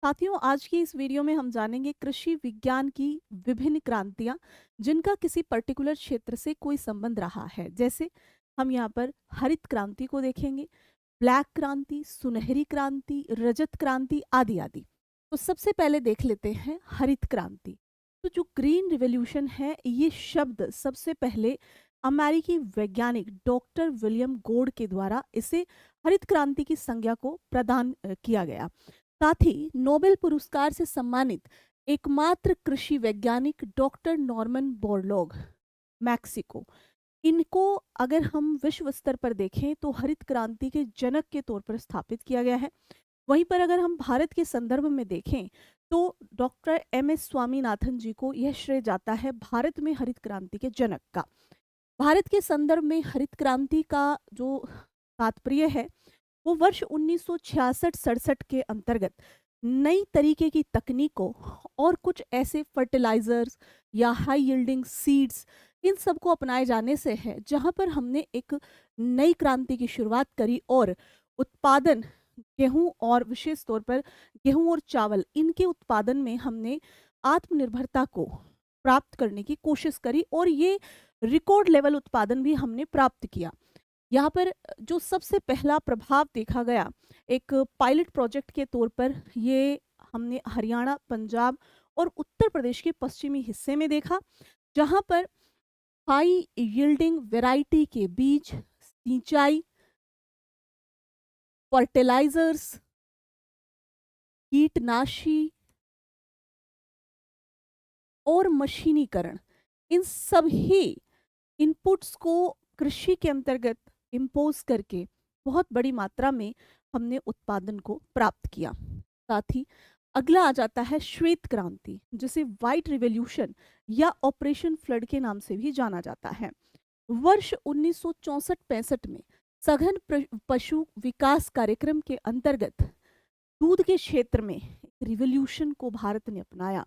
साथियों, आज की इस वीडियो में हम जानेंगे कृषि विज्ञान की विभिन्न क्रांतियां जिनका किसी पर्टिकुलर क्षेत्र से कोई संबंध रहा है। जैसे हम यहाँ पर हरित क्रांति को देखेंगे, ब्लैक क्रांति, सुनहरी क्रांति, रजत क्रांति आदि आदि। तो सबसे पहले देख लेते हैं हरित क्रांति। तो जो ग्रीन रिवॉल्यूशन है, ये शब्द सबसे पहले अमेरिकी वैज्ञानिक डॉक्टर विलियम गोड के द्वारा इसे हरित क्रांति की संज्ञा को प्रदान किया गया। साथ ही नोबेल पुरस्कार से सम्मानित एकमात्र कृषि वैज्ञानिक डॉक्टर नॉर्मन बोरलॉग, मैक्सिको, इनको अगर हम विश्व स्तर पर देखें तो हरित क्रांति के जनक के तौर पर स्थापित किया गया है। वहीं पर अगर हम भारत के संदर्भ में देखें तो डॉक्टर एम एस स्वामीनाथन जी को यह श्रेय जाता है भारत में हरित क्रांति के जनक का। भारत के संदर्भ में हरित क्रांति का जो तात्पर्य है वो वर्ष 1966-67 के अंतर्गत नई तरीके की तकनीकों और कुछ ऐसे फर्टिलाइजर्स या हाई यील्डिंग सीड्स, इन सब को अपनाए जाने से है, जहां पर हमने एक नई क्रांति की शुरुआत करी और उत्पादन, गेहूं और विशेष तौर पर गेहूं और चावल, इनके उत्पादन में हमने आत्मनिर्भरता को प्राप्त करने की कोशिश करी और ये रिकॉर्ड लेवल उत्पादन भी हमने प्राप्त किया। यहाँ पर जो सबसे पहला प्रभाव देखा गया एक पायलट प्रोजेक्ट के तौर पर, ये हमने हरियाणा, पंजाब और उत्तर प्रदेश के पश्चिमी हिस्से में देखा, जहाँ पर हाई यील्डिंग वैरायटी के बीज, सिंचाई, फर्टिलाइजर्स, कीटनाशी और मशीनीकरण, इन सभी इनपुट्स को कृषि के अंतर्गत इम्पोज करके बहुत बड़ी मात्रा में हमने उत्पादन को प्राप्त किया। साथ ही अगला आ जाता है श्वेत क्रांति, जिसे व्हाइट रिवॉल्यूशन या ऑपरेशन फ्लड के नाम से भी जाना जाता है। वर्ष 1964-65 में सघन पशु विकास कार्यक्रम के अंतर्गत दूध के क्षेत्र में रिवॉल्यूशन को भारत ने अपनाया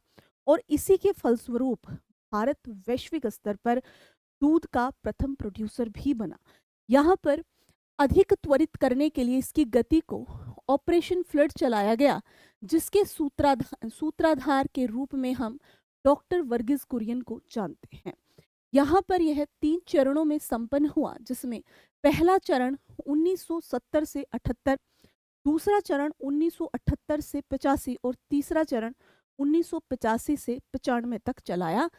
और इसी के फलस्वरूप भारत वैश्विक स्तर पर दूध का प्रथम प्रोड्यूसर भी बना। यहाँ पर अधिक त्वरित करने के लिए इसकी गति को ऑपरेशन फ्लड चलाया गया, जिसके सूत्राधार के रूप में हम डॉक्टर वर्गीस कुरियन को जानते हैं। यहाँ पर यह 3 चरणों में संपन्न हुआ, जिसमें पहला चरण 1970 से 78, दूसरा चरण 1978 से 85 और तीसरा चरण 1985 से 95 तक चलाया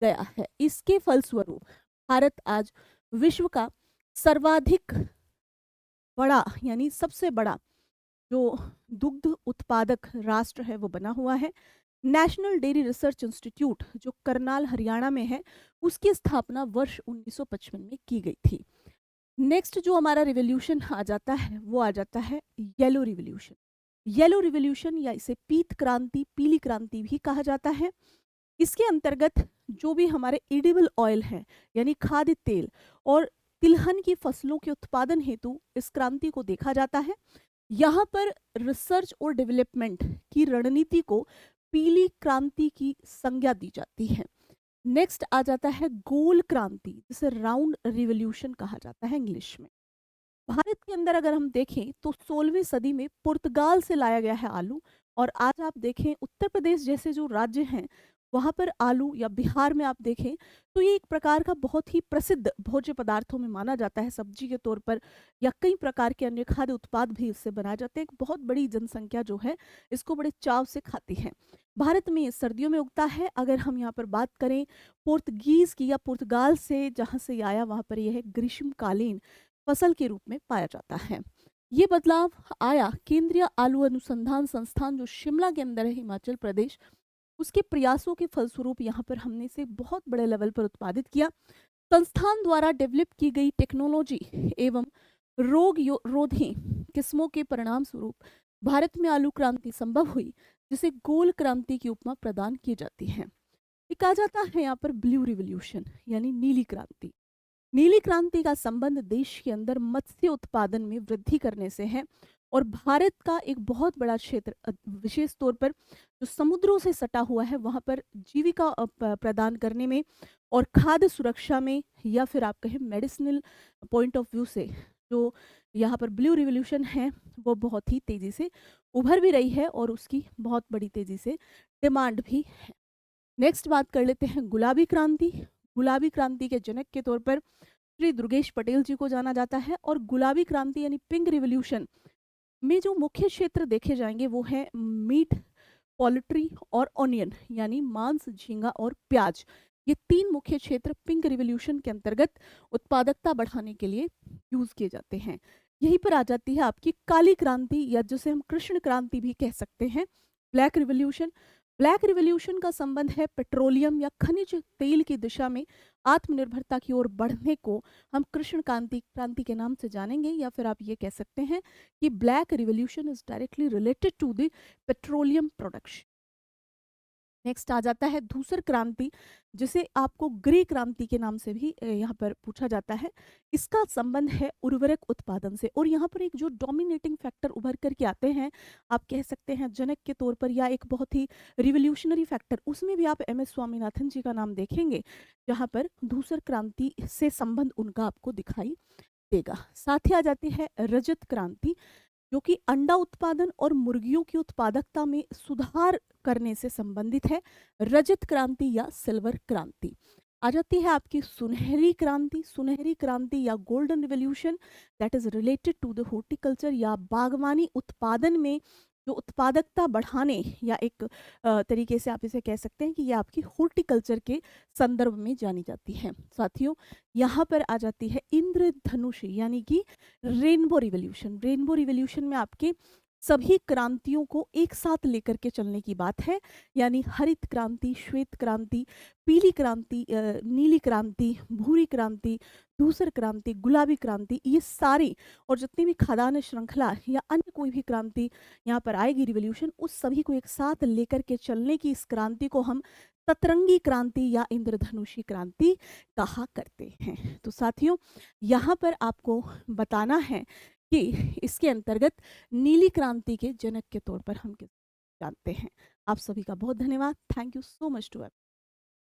गया है। इसके फलस्वरूप भारत आज विश्व का सर्वाधिक बड़ा, यानी सबसे बड़ा जो दुग्ध उत्पादक राष्ट्र है वो बना हुआ है। नेशनल डेयरी रिसर्च इंस्टीट्यूट जो करनाल, हरियाणा में है, उसकी स्थापना वर्ष 1955 में की गई थी। नेक्स्ट जो हमारा रिवॉल्यूशन आ जाता है वो आ जाता है येलो रिवॉल्यूशन। येलो रिवॉल्यूशन या इसे पीत क्रांति, पीली क्रांति भी कहा जाता है। इसके अंतर्गत जो भी हमारे एडिबल ऑयल है, यानी खाद्य तेल और तिलहन की फसलों के उत्पादन हेतु इस क्रांति को देखा जाता है। यहाँ पर रिसर्च और डेवलपमेंट की रणनीति को पीली क्रांति की संज्ञा दी जाती है। नेक्स्ट आ जाता है गोल क्रांति, जिसे राउंड रिवॉल्यूशन कहा जाता है इंग्लिश में। भारत के अंदर अगर हम देखें तो 16वीं सदी में पुर्तगाल से लाया गया है आलू, और आज आप देखें उत्तर प्रदेश जैसे जो राज्य हैं वहाँ पर आलू, या बिहार में आप देखें तो ये एक प्रकार का बहुत ही प्रसिद्ध भोज्य पदार्थों में माना जाता है, सब्जी के तौर पर, या कई प्रकार के अन्य खाद्य उत्पाद भी इससे बनाए जाते हैं। एक बहुत बड़ी जनसंख्या जो है इसको बड़े चाव से खाती है। भारत में ये सर्दियों में उगता है। अगर हम यहाँ पर बात करें पुर्तगीज की या पुर्तगाल से जहाँ से आया, वहाँ पर यह ग्रीष्मकालीन फसल के रूप में पाया जाता है। ये बदलाव आया केंद्रीय आलू अनुसंधान संस्थान जो शिमला के अंदर है, हिमाचल प्रदेश, उसके प्रयासों के फलस्वरूप यहाँ पर हमने इसे बहुत बड़े लेवल पर उत्पादित किया। संस्थान द्वारा डेवलप की गई टेक्नोलॉजी एवं रोग रोधी किस्मों के परिणाम स्वरूप भारत में आलू क्रांति संभव हुई, जिसे गोल क्रांति की उपमा प्रदान की जाती है। एक आ जाता है यहाँ पर ब्लू रिवॉल्यूशन, यानी नीली क्रांति। नीली क्रांति का संबंध देश के अंदर मत्स्य उत्पादन में वृद्धि करने से है, और भारत का एक बहुत बड़ा क्षेत्र विशेष तौर पर जो समुद्रों से सटा हुआ है वहाँ पर जीविका प्रदान करने में और खाद्य सुरक्षा में, या फिर आप कहें मेडिसिनल पॉइंट ऑफ व्यू से जो यहाँ पर ब्लू रिवॉल्यूशन है वो बहुत ही तेज़ी से उभर भी रही है और उसकी बहुत बड़ी तेज़ी से डिमांड भी है। नेक्स्ट बात कर लेते हैं गुलाबी क्रांति। गुलाबी क्रांति के जनक के तौर पर श्री दुर्गेश पटेल जी को जाना जाता है और गुलाबी क्रांति यानी पिंक रिवॉल्यूशन में जो मुख्य क्षेत्र देखे जाएंगे वो है मीट, पोल्ट्री और ऑनियन यानी मांस, झींगा और प्याज। ये तीन मुख्य क्षेत्र पिंक रिवॉल्यूशन के अंतर्गत उत्पादकता बढ़ाने के लिए यूज किए जाते हैं। यहीं पर आ जाती है आपकी काली क्रांति या जिसे हम कृष्ण क्रांति भी कह सकते हैं, ब्लैक रिवॉल्यूशन। ब्लैक रिवॉल्यूशन का संबंध है पेट्रोलियम या खनिज तेल की दिशा में आत्मनिर्भरता की ओर बढ़ने को हम कृष्ण क्रांति क्रांति के नाम से जानेंगे, या फिर आप ये कह सकते हैं कि black revolution is directly related to the petroleum production. Next आ जाता है धूसर क्रांति, जिसे आपको ग्रे क्रांति के नाम से भी यहाँ पर पूछा जाता है। इसका संबंध है उर्वरक उत्पादन से, और यहाँ पर एक जो डोमिनेटिंग फैक्टर उभर करके आते हैं, आप कह सकते हैं जनक के तौर पर या एक बहुत ही रिवोल्यूशनरी फैक्टर, उसमें भी आप MS स्वामीनाथन जी का नाम देखेंगे, जहाँ पर धूसर क्रांति से संबंध उनका आपको दिखाई देगा। साथ ही आ जाती है रजत क्रांति, जो कि अंडा उत्पादन और मुर्गियों की उत्पादकता में सुधार करने से संबंधित है। रजत क्रांति या सिल्वर क्रांति आ जाती है आपकी सुनहरी क्रांति। सुनहरी क्रांति या golden revolution that is related to the horticulture या बागवानी उत्पादन में जो उत्पादकता बढ़ाने या एक तरीके से आप इसे कह सकते हैं कि ये आपकी हॉर्टिकल्चर के संदर्भ में जानी जाती है। साथियों, यहाँ पर आ जाती है इंद्रधनुष यानी कि रेनबो रिवॉल्यूशन। रेनबो रिवॉल्यूशन में आपके सभी क्रांतियों को एक साथ लेकर के चलने की बात है, यानी हरित क्रांति, श्वेत क्रांति, पीली क्रांति, नीली क्रांति, भूरी क्रांति, धूसर क्रांति, गुलाबी क्रांति, ये सारी और जितनी भी खाद्यान्न श्रृंखला या अन्य कोई भी क्रांति यहाँ पर आएगी रिवॉल्यूशन, उस सभी को एक साथ लेकर के चलने की इस क्रांति को हम सतरंगी क्रांति या इंद्रधनुषी क्रांति कहा करते हैं। तो साथियों, यहाँ पर आपको बताना है कि इसके अंतर्गत नीली क्रांति के जनक के तौर पर हम किस जानते हैं। आप सभी का बहुत धन्यवाद। Thank you so much to